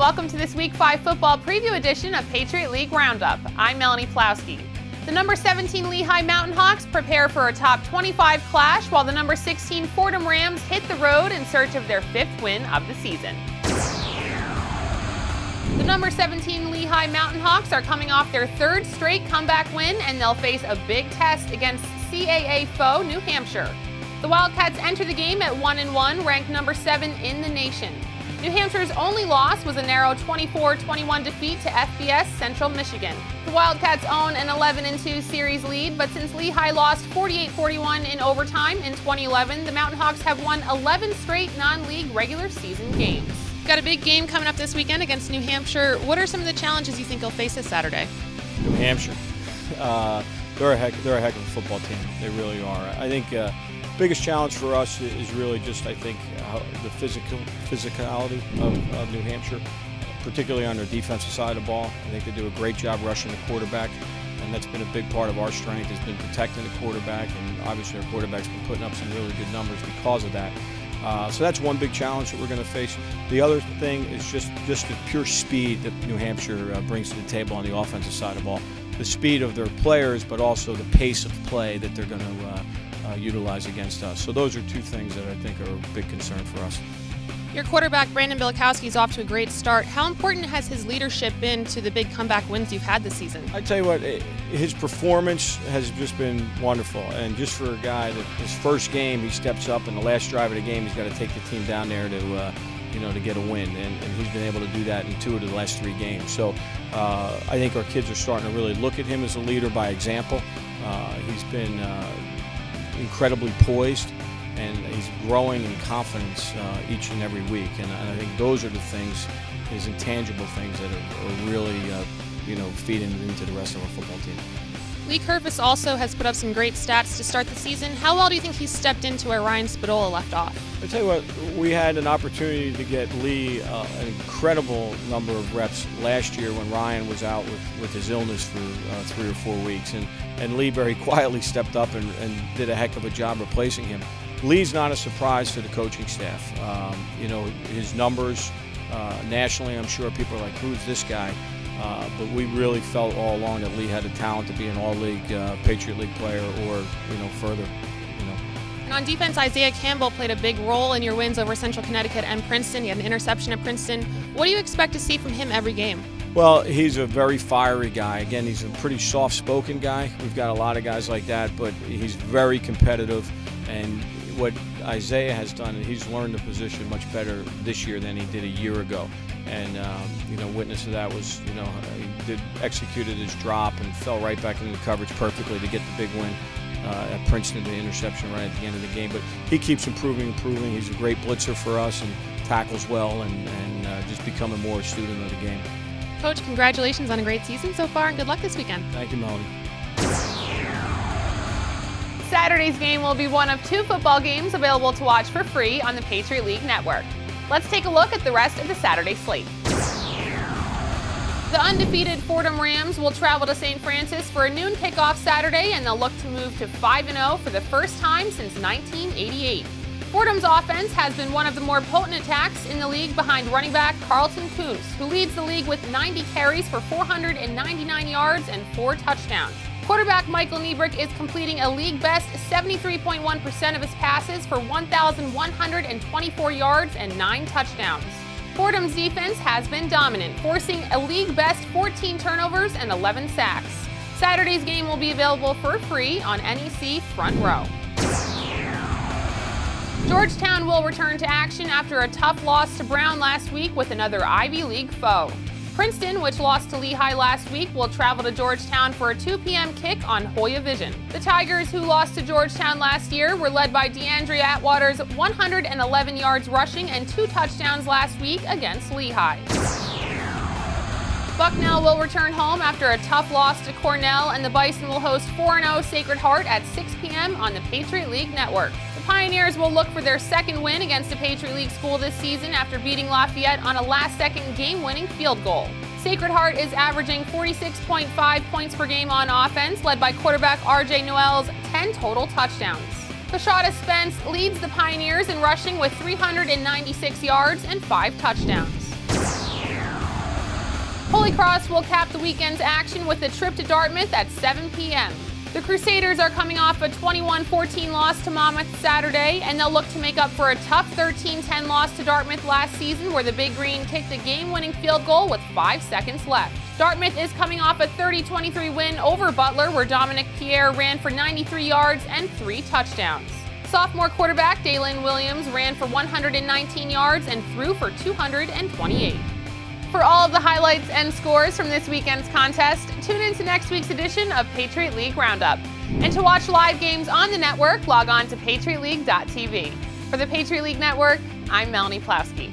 welcome to this Week 5 football preview edition of Patriot League Roundup. I'm Melanie Plowski. The number 17 Lehigh Mountain Hawks prepare for a top 25 clash, while the number 16 Fordham Rams hit the road in search of their 5th win of the season. The number 17 Lehigh Mountain Hawks are coming off their 3rd straight comeback win, and they'll face a big test against CAA foe New Hampshire. The Wildcats enter the game at 1-1, ranked number 7 in the nation. New Hampshire's only loss was a narrow 24-21 defeat to FBS Central Michigan. The Wildcats own an 11-2 series lead, but since Lehigh lost 48-41 in overtime in 2011, the Mountain Hawks have won 11 straight non-league regular season games. Got a big game coming up this weekend against New Hampshire. What are some of the challenges you think you'll face this Saturday? New Hampshire, they're a heck of a football team. They really are. I think biggest challenge for us is really just, I think, the physicality of New Hampshire, particularly on their defensive side of the ball. I think they do a great job rushing the quarterback, and that's been a big part of our strength, has been protecting the quarterback, and obviously our quarterback's been putting up some really good numbers because of that. So that's one big challenge that we're going to face. The other thing is just the pure speed that New Hampshire brings to the table on the offensive side of the ball. The speed of their players, but also the pace of play that they're going to utilize against us. So those are two things that I think are a big concern for us. Your quarterback, Brandon Bielkowski, is off to a great start. How important has his leadership been to the big comeback wins you've had this season? I tell you what, his performance has just been wonderful. And just for a guy that his first game, he steps up, and the last drive of the game, he's got to take the team down there to get a win. And he's been able to do that in 2 of the last 3 games. So I think our kids are starting to really look at him as a leader by example. He's been incredibly poised, and he's growing in confidence each and every week. And I think those are the things, his intangible things that are really, feeding into the rest of our football team. Lee Curvis also has put up some great stats to start the season. How well do you think he's stepped into where Ryan Spadola left off? I tell you what, we had an opportunity to get Lee an incredible number of reps last year when Ryan was out with his illness for 3 or 4 weeks, and Lee very quietly stepped up and did a heck of a job replacing him. Lee's not a surprise to the coaching staff. His numbers nationally, I'm sure people are like, who's this guy? But we really felt all along that Lee had the talent to be an all-league Patriot League player or, further. And on defense, Isaiah Campbell played a big role in your wins over Central Connecticut and Princeton. He had an interception at Princeton. What do you expect to see from him every game? Well, he's a very fiery guy. Again, he's a pretty soft-spoken guy. We've got a lot of guys like that, but he's very competitive. And what Isaiah has done, he's learned the position much better this year than he did a year ago. And, witness of that was, he executed his drop and fell right back into the coverage perfectly to get the big win at Princeton, the interception right at the end of the game. But he keeps improving. He's a great blitzer for us and tackles well and just becoming more a student of the game. Coach, congratulations on a great season so far, and good luck this weekend. Thank you, Melanie. Saturday's game will be one of 2 football games available to watch for free on the Patriot League Network. Let's take a look at the rest of the Saturday slate. The undefeated Fordham Rams will travel to St. Francis for a noon kickoff Saturday, and they'll look to move to 5-0 for the first time since 1988. Fordham's offense has been one of the more potent attacks in the league behind running back Carlton Kuntz, who leads the league with 90 carries for 499 yards and 4 touchdowns. Quarterback Michael Niebrick is completing a league-best 73.1% of his passes for 1,124 yards and 9 touchdowns. Fordham's defense has been dominant, forcing a league-best 14 turnovers and 11 sacks. Saturday's game will be available for free on NEC Front Row. Georgetown will return to action after a tough loss to Brown last week with another Ivy League foe. Princeton, which lost to Lehigh last week, will travel to Georgetown for a 2 p.m. kick on Hoya Vision. The Tigers, who lost to Georgetown last year, were led by DeAndre Atwater's 111 yards rushing and 2 touchdowns last week against Lehigh. Bucknell will return home after a tough loss to Cornell, and the Bison will host 4-0 Sacred Heart at 6 p.m. on the Patriot League Network. The Pioneers will look for their 2nd win against a Patriot League school this season after beating Lafayette on a last-second game-winning field goal. Sacred Heart is averaging 46.5 points per game on offense, led by quarterback R.J. Noel's 10 total touchdowns. Kashada Spence leads the Pioneers in rushing with 396 yards and 5 touchdowns. Holy Cross will cap the weekend's action with a trip to Dartmouth at 7 p.m. The Crusaders are coming off a 21-14 loss to Monmouth Saturday, and they'll look to make up for a tough 13-10 loss to Dartmouth last season, where the Big Green kicked a game-winning field goal with 5 seconds left. Dartmouth is coming off a 30-23 win over Butler, where Dominic Pierre ran for 93 yards and 3 touchdowns. Sophomore quarterback Dalen Williams ran for 119 yards and threw for 228. For all of the highlights and scores from this weekend's contest, tune in to next week's edition of Patriot League Roundup. And to watch live games on the network, log on to patriotleague.tv. For the Patriot League Network, I'm Melanie Plowski.